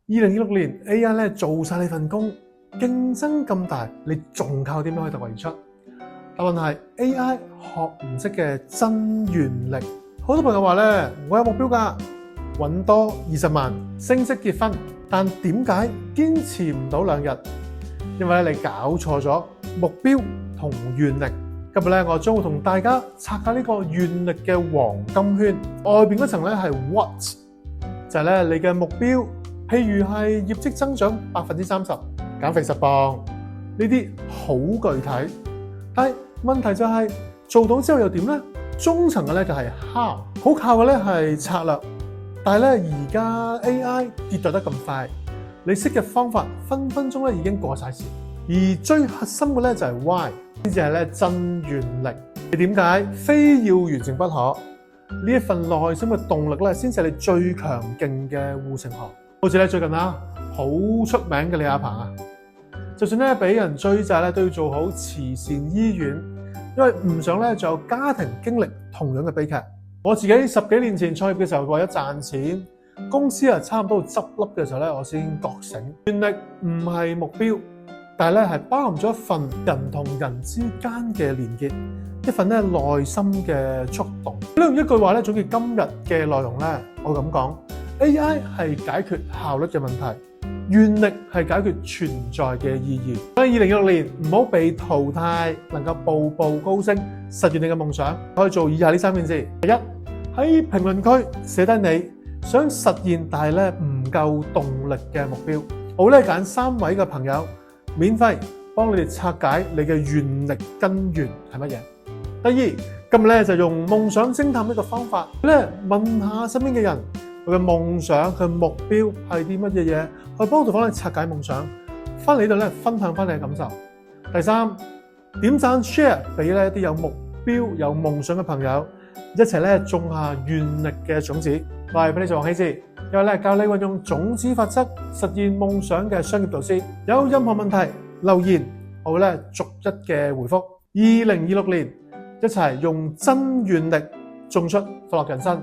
2026年 AI 咧做晒你份工，競爭咁大，你仲靠啲咩可以突圍而出？答案係 AI 學唔識嘅增員力。好多朋友話咧，我有目標㗎，揾多20萬，升職結婚，但點解堅持唔到2日？因為咧你搞錯咗目標同願力。今日咧我將會同大家拆解呢個願力嘅黃金圈，外邊嗰層咧係 what， 就係咧你嘅目標。譬如係業績增長30%，減肥10磅，呢啲好具體。但係問題就係做到之後又點呢？中層嘅咧就係 how， 好靠嘅咧係策略。但係咧而家 AI 迭代得咁快，你識嘅方法分分鐘咧已經過晒時。而最核心嘅咧就係 why， 呢只係咧增願力。你點解非要完成不可？呢一份內心嘅動力咧，先至係你最強勁嘅護城河。好似咧最近好出名嘅李亞鵬啊，就算咧俾人追債咧，都要做好慈善醫院，因為唔想咧仲有家庭經歷同樣嘅悲劇。我自己10幾年前創業嘅時候，為咗賺錢，公司差唔多執笠嘅時候咧，我先覺醒，願力唔係目標，但係咧係包含咗一份人同人之間嘅連結，一份咧內心嘅觸動。用一句話咧總結今日嘅內容咧，我咁講。AI 係解決效率嘅問題，願力係解決存在嘅意義。喺2026年唔好被淘汰，能夠步步高升，實現你嘅夢想，可以做以下呢3件事。第一，喺評論區寫低你想實現但係咧唔夠動力嘅目標。好咧，揀3位嘅朋友，免費幫你哋拆解你嘅願力根源係乜嘢。第二，今日咧就用夢想偵探呢個方法咧問下身邊嘅人。佢嘅夢想，佢嘅目標係啲乜嘢嘢？去幫助幫你拆解夢想，翻嚟呢度咧分享翻你嘅感受。第三，點讚 share 俾呢啲有目標、有夢想嘅朋友，一齊咧種下願力嘅種子。我係俾你做黃希志，因為咧教你運用種子法則實現夢想嘅商業導師。有任何問題留言，我會咧逐一嘅回覆。2026年一齊用真願力種出快樂人生。